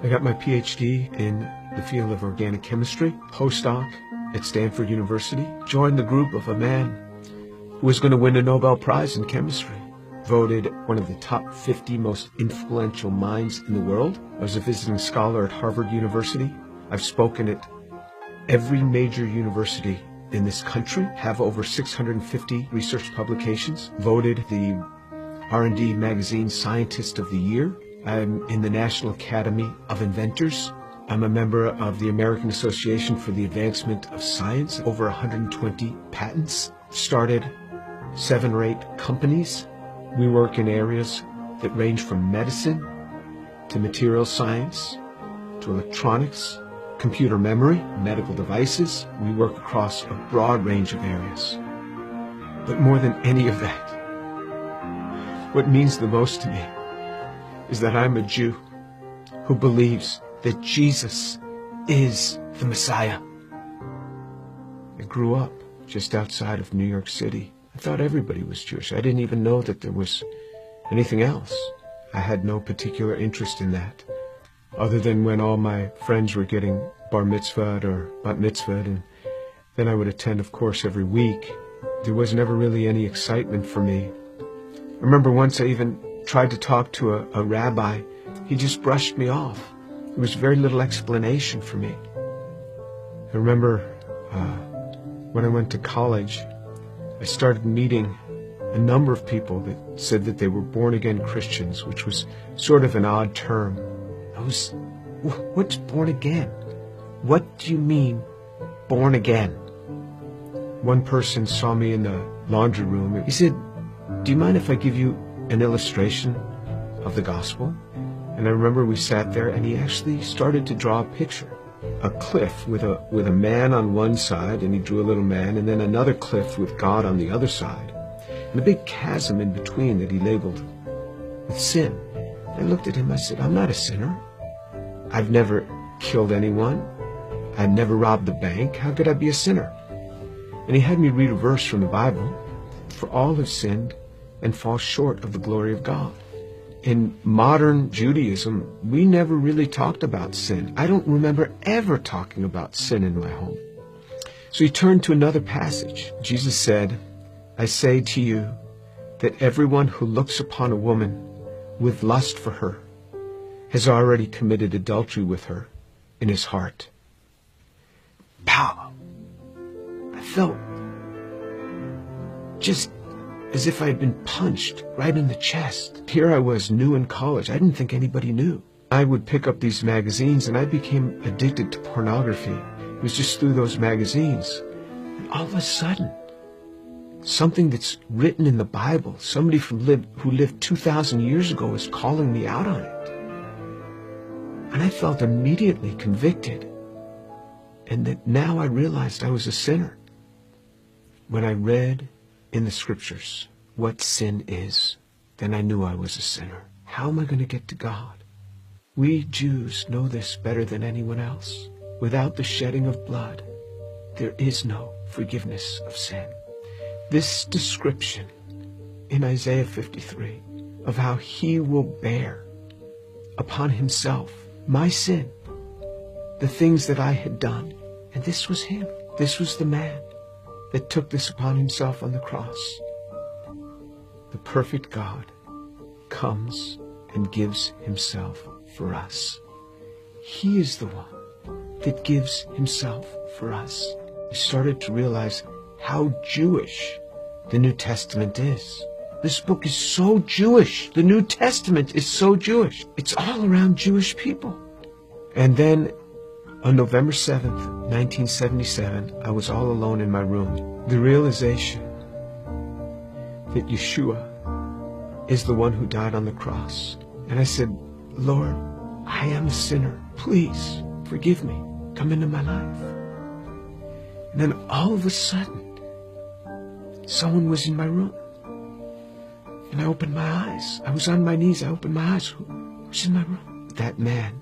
I got my PhD in the field of organic chemistry, postdoc at Stanford University, joined the group of a man who was going to win a Nobel Prize in chemistry, voted one of the top 50 most influential minds in the world. I was a visiting scholar at Harvard University. I've spoken at every major university in this country, have over 650 research publications, voted the R&D magazine Scientist of the Year. I'm in the National Academy of Inventors. I'm a member of the American Association for the Advancement of Science, over 120 patents, started 7 or 8 companies. We work in areas that range from medicine to material science to electronics, computer memory, medical devices. We work across a broad range of areas. But more than any of that, what means the most to me is that I'm a Jew who believes that Jesus is the Messiah. I grew up just outside of New York City. I thought everybody was Jewish. I didn't even know that there was anything else. I had no particular interest in that, other than when all my friends were getting bar mitzvahed or bat mitzvahed, and then I would attend, of course, every week. There was never really any excitement for me. I remember once I even tried to talk to a rabbi. He just brushed me off. There was very little explanation for me. I remember when I went to college, I started meeting a number of people that said that they were born-again Christians, which was sort of an odd term. What's born again? What do you mean, born again? One person saw me in the laundry room. He said, "Do you mind if I give you an illustration of the gospel?" And I remember we sat there, and he actually started to draw a picture. A cliff with a man on one side, and he drew a little man, and then another cliff with God on the other side, and a big chasm in between that he labeled with sin. I looked at him, I said, "I'm not a sinner. I've never killed anyone. I've never robbed a bank. How could I be a sinner?" And he had me read a verse from the Bible. "For all have sinned and fall short of the glory of God." In modern Judaism, we never really talked about sin. I don't remember ever talking about sin in my home. So he turned to another passage. Jesus said, "I say to you that everyone who looks upon a woman with lust for her has already committed adultery with her in his heart." Pow! I felt just as if I had been punched right in the chest. Here I was, new in college. I didn't think anybody knew. I would pick up these magazines, and I became addicted to pornography. It was just through those magazines. And all of a sudden, something that's written in the Bible, somebody who lived 2,000 years ago is calling me out on it. And I felt immediately convicted, and that now I realized I was a sinner. When I read in the scriptures what sin is, then I knew I was a sinner. How am I going to get to God? We Jews know this better than anyone else. Without the shedding of blood, there is no forgiveness of sin. This description in Isaiah 53 of how he will bear upon himself my sin, the things that I had done, and this was him. This was the man that took this upon himself on the cross. The perfect God comes and gives himself for us. He is the one that gives himself for us. I started to realize how Jewish the New Testament is. This book is so Jewish. The New Testament is so Jewish. It's all around Jewish people. And then on November 7th, 1977, I was all alone in my room. The realization that Yeshua is the one who died on the cross. And I said, "Lord, I am a sinner. Please forgive me. Come into my life." And then all of a sudden, someone was in my room. And I opened my eyes. I was on my knees. I opened my eyes. Who's in my room? That man,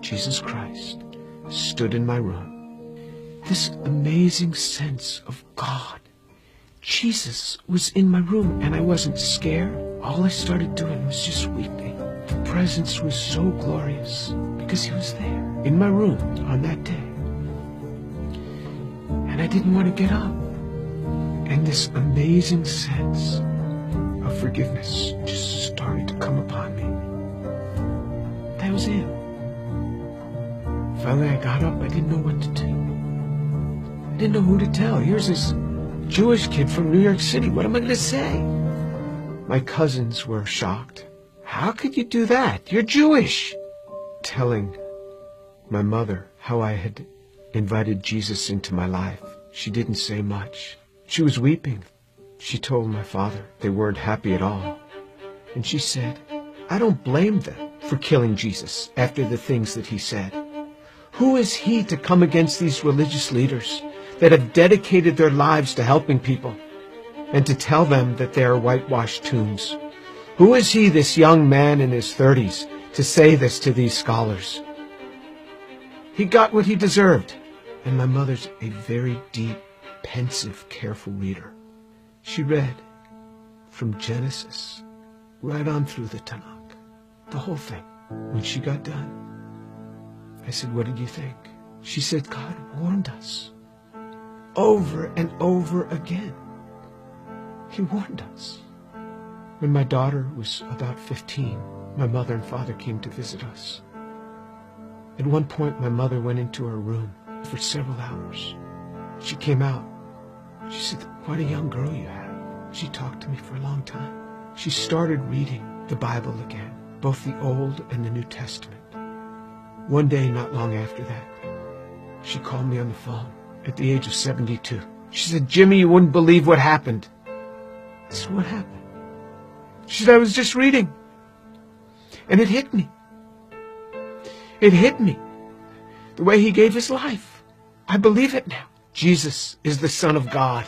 Jesus Christ, stood in my room. This amazing sense of God. Jesus was in my room, and I wasn't scared. All I started doing was just weeping. The presence was so glorious because he was there in my room on that day. And I didn't want to get up. And this amazing sense of forgiveness just started to come upon me. That was it. Finally, I got up. I didn't know what to do. I didn't know who to tell. Here's this Jewish kid from New York City. What am I going to say? My cousins were shocked. How could you do that? You're Jewish. Telling my mother how I had invited Jesus into my life. She didn't say much. She was weeping. She told my father they weren't happy at all. And she said, I don't blame them for killing Jesus after the things that he said. Who is he to come against these religious leaders that have dedicated their lives to helping people and to tell them that they are whitewashed tombs? Who is he, this young man in his 30s, to say this to these scholars? He got what he deserved. And my mother's a very deep, pensive, careful reader. She read from Genesis right on through the Tanakh, the whole thing. When she got done, I said, what did you think? She said, God warned us over and over again. He warned us. When my daughter was about 15, my mother and father came to visit us. At one point, my mother went into her room for several hours. She came out. She said, what a young girl you have. She talked to me for a long time. She started reading the Bible again, both the Old and the New Testament. One day, not long after that, she called me on the phone at the age of 72. She said, Jimmy, you wouldn't believe what happened. I said, what happened? She said, I was just reading. And it hit me. It hit me. The way he gave his life. I believe it now. Jesus is the Son of God.